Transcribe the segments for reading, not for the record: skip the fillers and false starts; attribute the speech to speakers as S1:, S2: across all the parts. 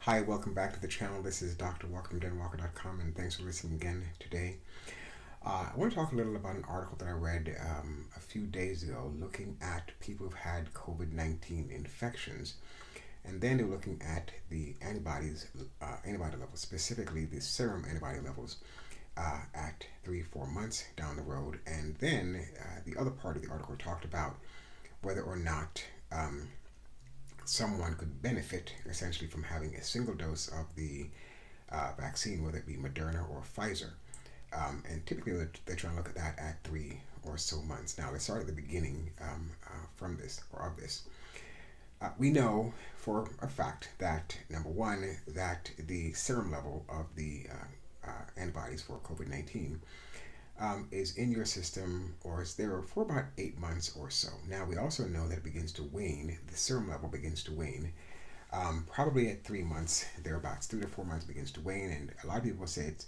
S1: Hi, welcome back to the channel. This is Dr. Walker from Denwalker.com, and thanks for listening again today. I want to talk a little about an article that I read a few days ago looking at people who've had COVID-19 infections, and then they were looking at the antibody levels, specifically the serum antibody levels at 3-4 months down the road. And then the other part of the article talked about whether or not someone could benefit essentially from having a single dose of the vaccine, whether it be Moderna or Pfizer. And typically they're trying to look at that at 3 or so months. Now let's start at the beginning from this or of this. We know for a fact that, number one, that the serum level of the antibodies for COVID-19 is in your system or is there for about 8 months or so. Now we also know that it begins to wane, the serum level begins to wane probably at 3 months, thereabouts. 3 to 4 months begins to wane, and a lot of people say it's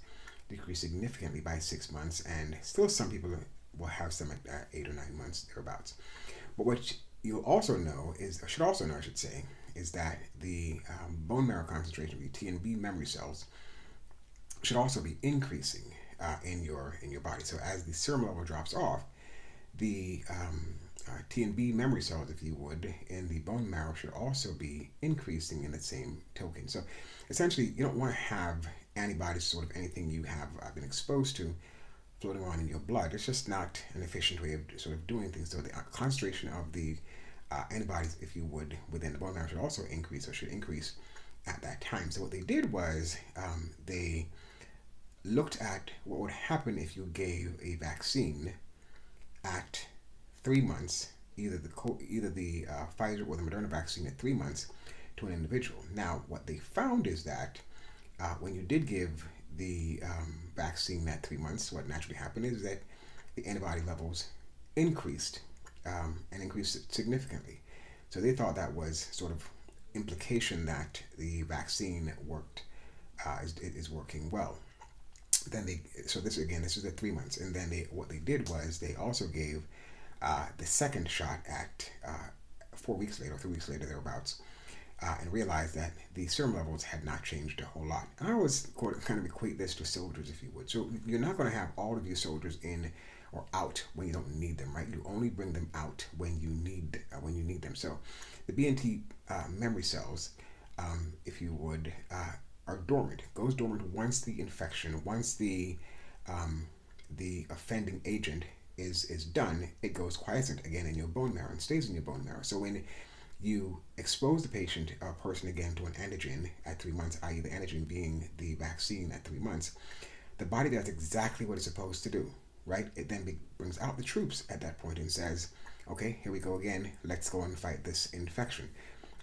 S1: decreased significantly by 6 months, and still some people will have some at 8 or 9 months, thereabouts. But what you'll also know is, or should also know, I should say, is that the bone marrow concentration of the T and B memory cells should also be increasing in your body. So as the serum level drops off, the T and B memory cells, if you would, in the bone marrow should also be increasing in the same token. So essentially, you don't want to have antibodies, sort of anything you have been exposed to, floating around in your blood. It's just not an efficient way of sort of doing things. So the concentration of the antibodies, if you would, within the bone marrow should also increase, or should increase at that time. So what they did was they looked at what would happen if you gave a vaccine at 3 months, either the Pfizer or the Moderna vaccine at 3 months to an individual. Now, what they found is that when you did give the vaccine at 3 months, what naturally happened is that the antibody levels increased and increased significantly. So they thought that was sort of implication that the vaccine worked, is working well. Then this is at 3 months, and then what they did was they also gave the second shot at 4 weeks later, or 3 weeks later, thereabouts, and realized that the serum levels had not changed a whole lot. And I always kind of equate this to soldiers, if you would. So you're not going to have all of your soldiers in or out when you don't need them, right? You only bring them out when you need them. So the B and T memory cells, if you would, are dormant. Goes dormant once the infection, once the offending agent is done. It goes quiescent again in your bone marrow and stays in your bone marrow. So when you expose the person again to an antigen at 3 months, i.e. the antigen being the vaccine at 3 months, the body does exactly what it's supposed to do, right? It then brings out the troops at that point and says, okay, here we go again, let's go and fight this infection.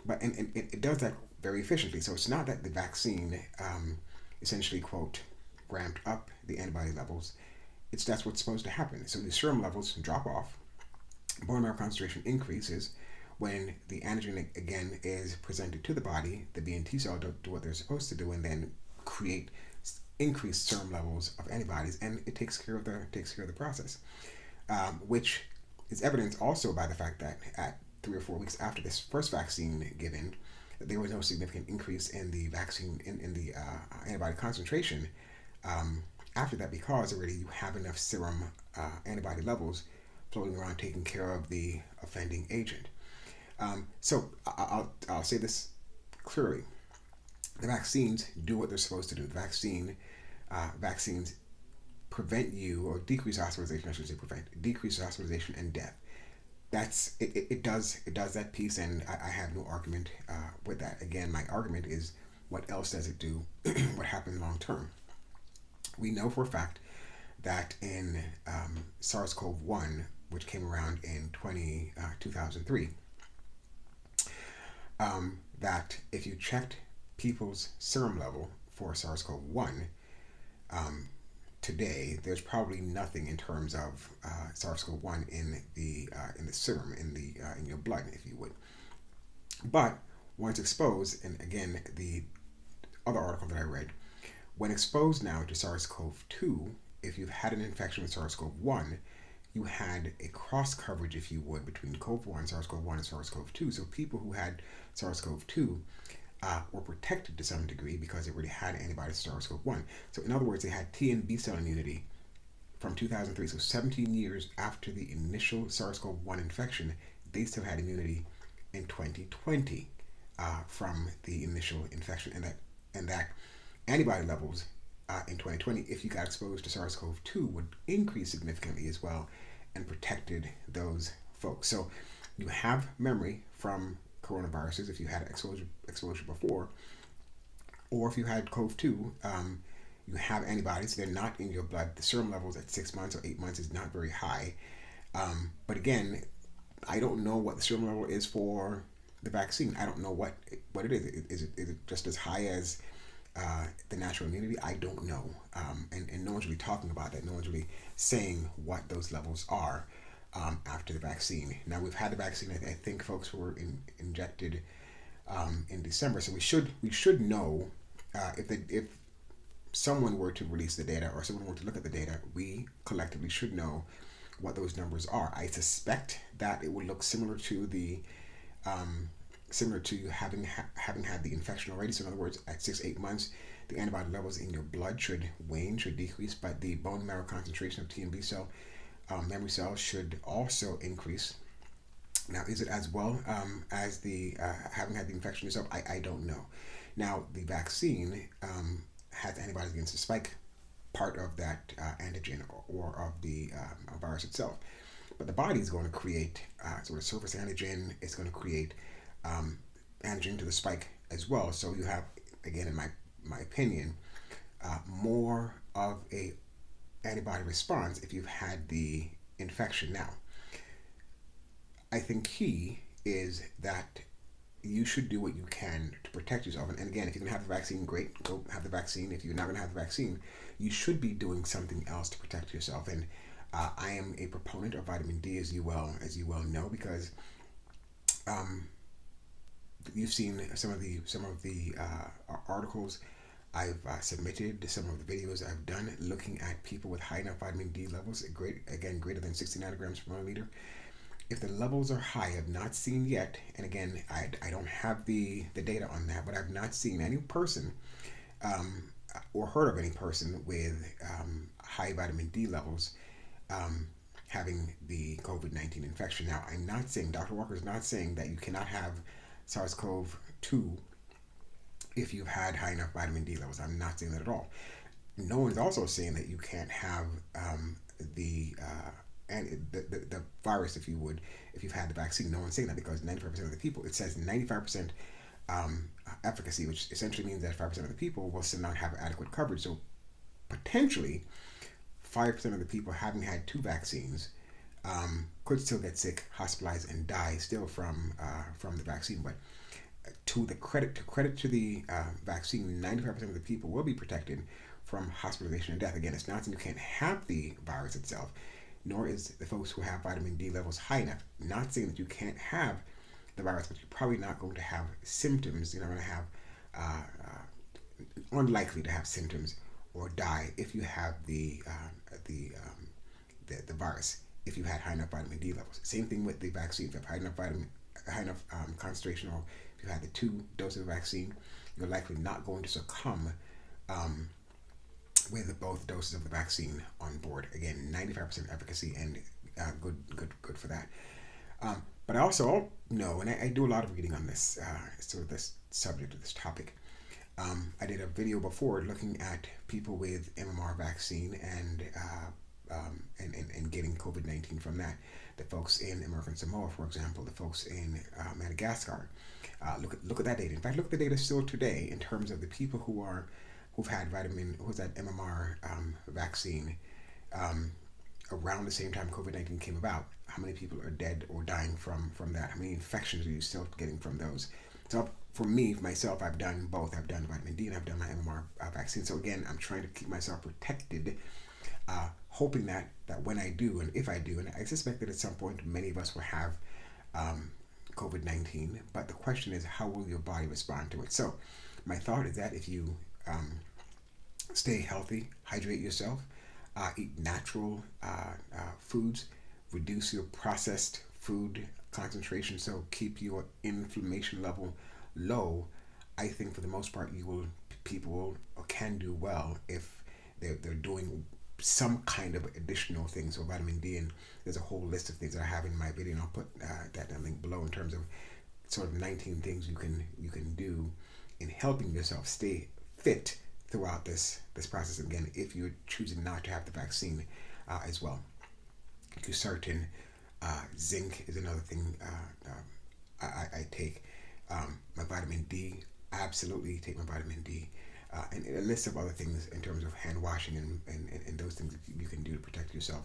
S1: But and it does that very efficiently. So it's not that the vaccine essentially, quote, ramped up the antibody levels. That's what's supposed to happen. So the serum levels drop off, bone marrow concentration increases. When the antigen again is presented to the body, the B and T cell do what they're supposed to do, and then create increased serum levels of antibodies, and it takes care of the process, which is evidenced also by the fact that at 3 or 4 weeks after this first vaccine given, there was no significant increase in the vaccine in the antibody concentration after that, because already you have enough serum antibody levels floating around taking care of the offending agent. So I'll say this clearly: the vaccines do what they're supposed to do. The vaccines prevent you, or decrease hospitalization. I should say decrease hospitalization and death. It does that piece, and I have no argument with that. Again, my argument is, what else does it do? What happens long term? We know for a fact that in SARS-CoV-1, which came around in 2003, that if you checked people's serum level for SARS-CoV-1 today, there's probably nothing in terms of SARS-CoV-1 in the serum, in your blood, if you would. But once exposed, and again, the other article that I read, when exposed now to SARS-CoV-2, if you've had an infection with SARS-CoV-1, you had a cross coverage, if you would, between SARS-CoV-1 and SARS-CoV-2. So people who had SARS-CoV-2 were protected to some degree because they already had antibodies to SARS-CoV-1. So in other words, they had T and B cell immunity from 2003, so 17 years after the initial SARS-CoV-1 infection, they still had immunity in 2020 from the initial infection, and that antibody levels in 2020, if you got exposed to SARS-CoV-2, would increase significantly as well, and protected those folks. So you have memory from coronaviruses if you had exposure before, or if you had CoV-2. You have antibodies. They're not in your blood. The serum levels at 6 months or 8 months is not very high. But again, I don't know what the serum level is for the vaccine. I don't know what it is. Is it just as high as the natural immunity? I don't know. And no one's really talking about that. No one's really saying what those levels are after the vaccine. Now, we've had the vaccine. I think folks were injected in December, so we should know if someone were to release the data or someone were to look at the data, we collectively should know what those numbers are. I suspect that it would look similar to having had the infection already. So in other words, at 6-8 months, the antibody levels in your blood should wane, should decrease, but the bone marrow concentration of T and B cell memory cells should also increase. Now, is it as well as the having had the infection itself? I don't know. Now, the vaccine has antibodies against the spike part of that antigen or of the virus itself. But the body is going to create sort of surface antigen. It's going to create antigen to the spike as well. So you have, again, in my opinion, more of a antibody response if you've had the infection. Now, I think key is that you should do what you can to protect yourself. And again, if you're going to have the vaccine, great, go have the vaccine. If you're not going to have the vaccine, you should be doing something else to protect yourself. And I am a proponent of vitamin D, as you well know, because you've seen some of the articles I've submitted, some of the videos I've done looking at people with high enough vitamin D levels, greater than 60 nanograms per milliliter. If the levels are high, I've not seen yet, and again, I don't have the data on that, but I've not seen any person or heard of any person with high vitamin D levels having the COVID-19 infection. Now, I'm not saying, Dr. Walker is not saying that you cannot have SARS-CoV-2 if you've had high enough vitamin D levels. I'm not saying that at all. No one's also saying that you can't have the virus, if you've had the vaccine. No one's saying that, because 95% of the people, it says 95% efficacy, which essentially means that 5% of the people will still not have adequate coverage. So potentially 5% of the people having had 2 vaccines could still get sick, hospitalized, and die still from the vaccine. But to credit to the vaccine, 95% of the people will be protected from hospitalization and death. Again, it's not that you can't have the virus itself, nor is the folks who have vitamin D levels high enough. Not saying that you can't have the virus, but you're probably not going to have symptoms. You're not going to have, unlikely to have symptoms or die if you have the virus, if you had high enough vitamin D levels. Same thing with the vaccine. If you have high enough concentration, or if you had the 2 doses of vaccine, you're likely not going to succumb with both doses of the vaccine on board. Again, 95% efficacy, and good for that. But I also know, and I do a lot of reading on this sort of this subject, of this topic. I did a video before looking at people with MMR vaccine and getting COVID-19 from that. The folks in American Samoa, for example, the folks in Madagascar. Look at that data. In fact, look at the data still today in terms of the people who've had MMR vaccine around the same time COVID-19 came about. How many people are dead or dying from that? How many infections are you still getting from those? So for me, myself, I've done both. I've done vitamin D and I've done my MMR vaccine. So again, I'm trying to keep myself protected, hoping that when I do, and if I do, and I suspect that at some point many of us will have COVID-19, but the question is, how will your body respond to it? So my thought is that if you stay healthy, hydrate yourself, eat natural foods, reduce your processed food concentration, so keep your inflammation level low, I think for the most part, people will or can do well if they're doing some kind of additional things. So vitamin D, and there's a whole list of things that I have in my video, and I'll put that link below in terms of sort of 19 things you can do in helping yourself stay fit throughout this process. Again, if you're choosing not to have the vaccine as well, certain zinc is another thing I take. My vitamin D, absolutely take my vitamin D. And a list of other things in terms of hand washing and those things that you can do to protect yourself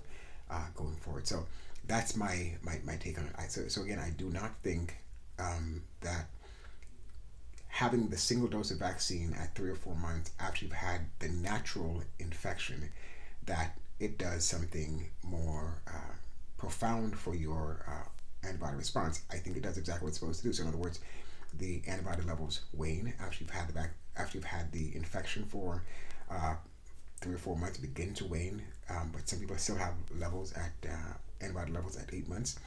S1: going forward. So that's my take on it. So again, I do not think that having the single dose of vaccine at 3 or 4 months after you've had the natural infection, that it does something more profound for your antibody response. I think it does exactly what it's supposed to do. So in other words, the antibody levels wane after you've had the infection for 3 or 4 months, begin to wane. But some people still have levels at antibody levels at 8 months.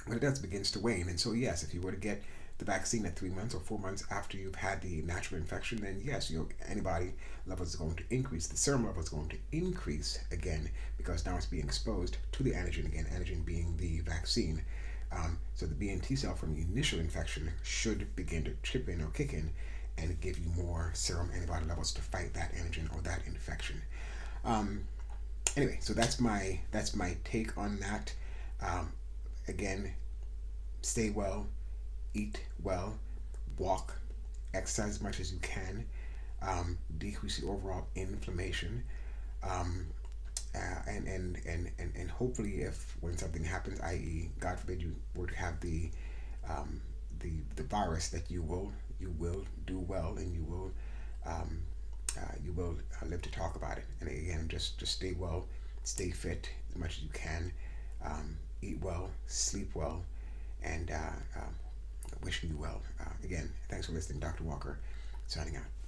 S1: When it does, begins to wane. And so yes, if you were to get the vaccine at 3 months or 4 months after you've had the natural infection, then yes, your antibody levels are going to increase. The serum level is going to increase again because now it's being exposed to the antigen again, antigen being the vaccine. So the B and T cell from the initial infection should begin to chip in or kick in and give you more serum antibody levels to fight that antigen or that infection. Anyway, so that's my take on that. Again, stay well, eat well, walk, exercise as much as you can, decrease the overall inflammation, and hopefully, if when something happens, i.e., God forbid, you were to have the virus, that you will do well, and you will live to talk about it. And again, just stay well, stay fit as much as you can, eat well, sleep well, and wishing you well. Again, thanks for listening. Dr. Walker, signing out.